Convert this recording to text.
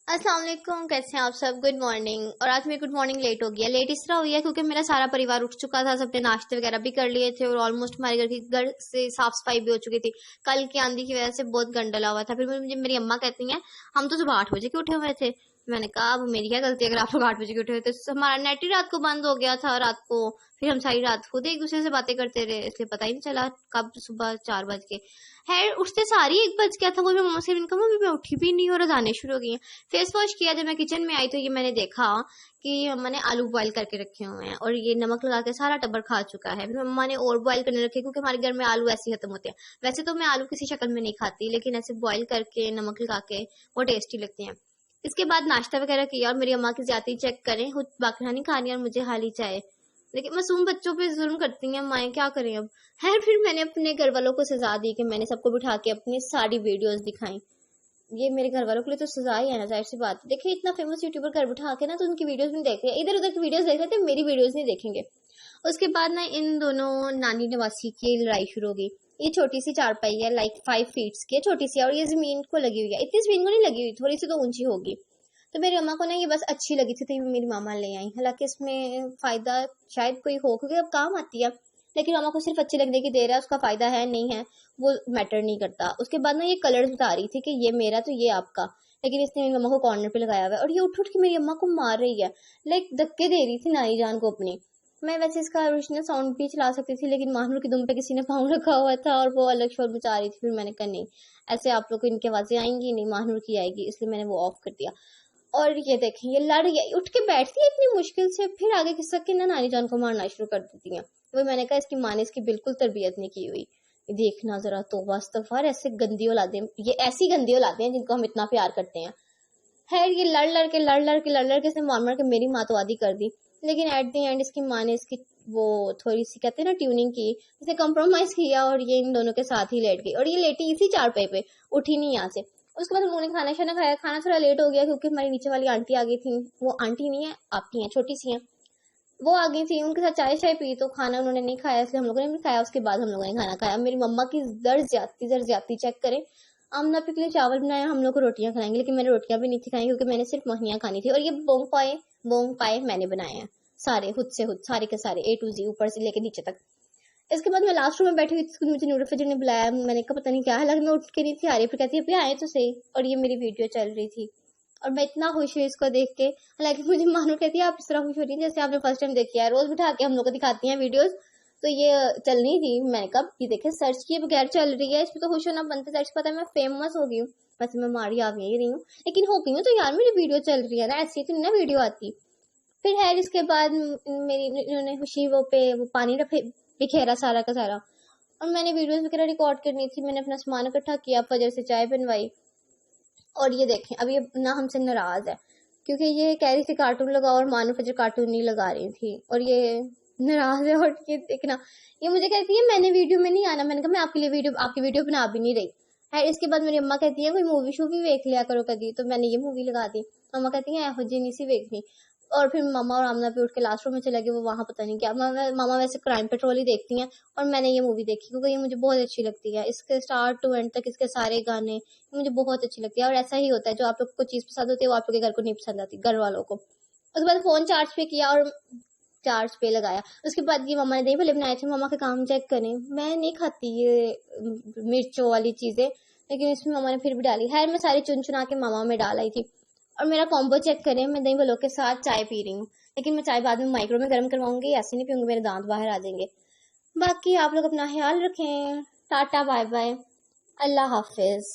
अस्सलाम वालेकुम, कैसे हैं आप सब। Good morning. और आज मेरी गुड मॉर्निंग लेट हो गया। लेट इस तरह हुई है क्योंकि मेरा सारा परिवार उठ चुका था, सबने नाश्ते वगैरह भी कर लिए थे और ऑलमोस्ट हमारे घर से साफ सफाई भी हो चुकी थी। कल की आंधी की वजह से बहुत गंदा डला हुआ था। फिर मुझे मेरी अम्मा कहती हैं हम तो सुबह 8 बजे के उठे हुए थे। मैंने कहा अब मेरी क्या गलती है अगर आप लोग 8 बजे के उठे हुए थे। तो हमारा नेट ही रात को बंद हो गया था रात को। फिर हम सारी रात खुद एक दूसरे से बातें करते रहे, इसलिए पता ही नहीं चला कब सुबह 4 बज के। है उठते सारी 1 बज गया था। वो मैं मम्मा से इनका मम्मी मैं उठी भी नहीं और आने शुरू हो गई हैं। फेस वॉश किया, जब मैं किचन में आई तो ये मैंने देखा कि मैंने आलू बॉयल करके रखे हुए हैं और ये नमक लगा के सारा टब्बर खा चुका है। फिर मम्मा ने और बॉयल करने रखे क्योंकि हमारे घर में आलू ऐसे ही खत्म होते हैं। वैसे तो मैं आलू किसी शक्ल में नहीं खाती, लेकिन ऐसे बॉयल करके नमक लगा के वो टेस्टी लगते हैं। इसके बाद नाश्ता वगैरह किया और मेरी अम्मा की ज्यादा चेक करें, खुद बाकी नहीं खानी और मुझे हाली चाय। लेकिन मासूम बच्चों पे जुल्म करती हैं माएँ, क्या करें अब। है फिर मैंने अपने घर वालों को सजा दी कि मैंने सबको बिठा के अपनी सारी वीडियोस दिखाई। ये मेरे घर वालों के लिए तो सजा ही है ना, जाहिर सी बात। देखिए इतना फेमस यूट्यूबर घर बिठा के ना तो उनकी वीडियोस नहीं देख रहे, इधर उधर की वीडियोस देख रहे थे, मेरी वीडियोस नहीं देखेंगे। उसके बाद ना इन दोनों नानी नवासी की लड़ाई शुरू हो गई। ये छोटी सी चारपाई है, लाइक 5 फीट्स की, छोटी सी, और ये जमीन को लगी हुई है। इतनी जमीन को नहीं लगी हुई, थोड़ी सी तो ऊंची होगी। तो मेरी अम्मा को ना ये बस अच्छी लगी थी तो मेरी मामा ले आई। हालांकि इसमें फायदा शायद कोई हो क्योंकि अब काम आती है, लेकिन मामा को सिर्फ अच्छी लगने की देर है, उसका फायदा है नहीं है वो मैटर नहीं करता। उसके बाद ना ये कलर्स बता रही थी कि ये मेरा तो ये आपका, लेकिन इसने मेरी अम्मा को कॉर्नर पे लगाया हुआ है और ये उठ उठ के मेरी अम्मा को मार रही है, लाइक धक्के दे रही थी नानी जान को अपनी। मैं वैसे इसका ओरिजिनल साउंड भी चला सकती थी, लेकिन महानूर की दुम पे किसी ने पाँव रखा हुआ था और वो अलग शोर मचा रही थी। फिर मैंने कहा नहीं, ऐसे आप लोग को इनकी आवाजें आएंगी नहीं, महानूर की आएगी, इसलिए मैंने वो ऑफ कर दिया। और ये देखें ये लड़ गई, उठ के बैठती है इतनी मुश्किल से, फिर आगे खिसक के ना नानी जान को मारना शुरू कर देती हैं। वही मैंने कहा इसकी माँ ने इसकी बिल्कुल तरबियत नहीं की हुई। देखना जरा, तौबा इस्तगफार, ऐसे गंदी औलादें, ये ऐसी गंदी औलादें हैं जिनको हम इतना प्यार करते हैं। खैर ये लड़ लड़ के इसने मार मार के मेरी माँ तो आधी कर दी, लेकिन एट द एंड इसकी माँ ने इसकी वो थोड़ी सी कहते हैं ना ट्यूनिंग की, इसने कॉम्प्रोमाइज किया और ये इन दोनों के साथ ही लेट गई और ये लेटी इसी चारपाई पे, उठी नहीं यहाँ से। उसके बाद हम लोगों ने खाना शाना खाया। खाना थोड़ा लेट हो गया क्योंकि हमारी नीचे वाली आंटी आ गई थी। वो आंटी नहीं है, आपकी हैं, छोटी सी हैं, वो आ गई थी। उनके साथ चाय शाय पी तो खाना उन्होंने नहीं खाया, इसलिए हम लोगों ने भी खाया। उसके बाद हम लोगों ने खाना खाया। मेरी मम्मा की जर ज्यादा चेक करें। आमना पे के लिए चावल बनाया, हम लोग को रोटियां खाएंगे, लेकिन मैंने रोटियां भी नहीं थी खाई क्योंकि मैंने सिर्फ मोहनियां खानी थी। और ये बोंग पाए मैंने बनाए हैं सारे, खुद से खुद, सारे के सारे A to Z, ऊपर से लेके नीचे तक। इसके बाद मैं लास्ट रूम में बैठी हुई थी, मुझे नूर फजर ने बुलाया। मैंने कहा पता नहीं क्या है, हालांकि मैं उठ के नहीं थी आ रही, फिर कहती है अभी आए तो सही। और ये मेरी वीडियो चल रही थी और मैं इतना खुश हुई इसको देख के। हालांकि मुझे मानो कहती है आप इस तरह खुश हो रही है जैसे आपने फर्स्ट टाइम देखी है, रोज बिठा के हम लोग को दिखाती हैं वीडियोस, तो ये चल नहीं थी। मैंने कहा ये देखे सर्च किए बगैर चल रही है, इसमें तो खुश होना बनता है। सर्च पता है मैं फेमस हो गई हूँ, वैसे मैं मारी आ गई रही हूँ, लेकिन हो गई हूँ तो यार मेरी वीडियो चल रही है ना, ऐसी तो नहीं ना वीडियो आती। फिर है इसके बाद मेरी इन्होंने खुशी वो पे वो पानी बिखेरा सारा का सारा, और मैंने वीडियोस वगैरह रिकॉर्ड करनी थी। मैंने अपना सामान इकट्ठा किया, फजर से चाय बनवाई। और ये देखें अब ये ना हमसे नाराज है क्योंकि ये कह रही थी कार्टून लगाओ और मानो फजर कार्टून नहीं लगा रही थी, और ये नाराज है। और ये देखना, ये मुझे कहती है मैंने वीडियो में नहीं आना। मैंने कहा मैं आपकी वीडियो बना भी नहीं रही है। इसके बाद मेरी अम्मा कहती है कोई मूवी शूवी देख लिया करो कभी, तो मैंने ये मूवी लगा दी। अम्मा कहती है एहो जी नहीं सी देखनी। और फिर मामा और आमना पे उठ के लास्ट रूम में चले गए, वो वहां पता नहीं क्या। मामा वैसे क्राइम पेट्रोल ही देखती हैं और मैंने ये मूवी देखी क्योंकि ये मुझे बहुत अच्छी लगती है। इसके स्टार्ट टू एंड तक इसके सारे गाने मुझे बहुत अच्छी लगती है। और ऐसा ही होता है, जो आप लोग को चीज पसंद होती है वो आप लोग के घर को नहीं पसंद आती, घर वालों को। उसके बाद फोन चार्ज पे किया और चार्ज पे लगाया। उसके बाद ये मामा ने दही भल्ले बनाए थे, मामा के काम चेक करें। मैं नहीं खाती ये मिर्चों वाली चीजें, लेकिन इसमें मामा ने फिर भी डाली। खैर मैं सारी चुन चुना के मामा में डाल आई थी। और मेरा कॉम्बो चेक करें, मैं दही भल्लों के साथ चाय पी रही हूँ, लेकिन मैं चाय बाद में माइक्रो में गर्म करवाऊंगी, ऐसे नहीं पीऊंगी, मेरे दांत बाहर आ जाएंगे। बाकी आप लोग अपना ख्याल रखें। टाटा बाय बाय, अल्लाह हाफिज।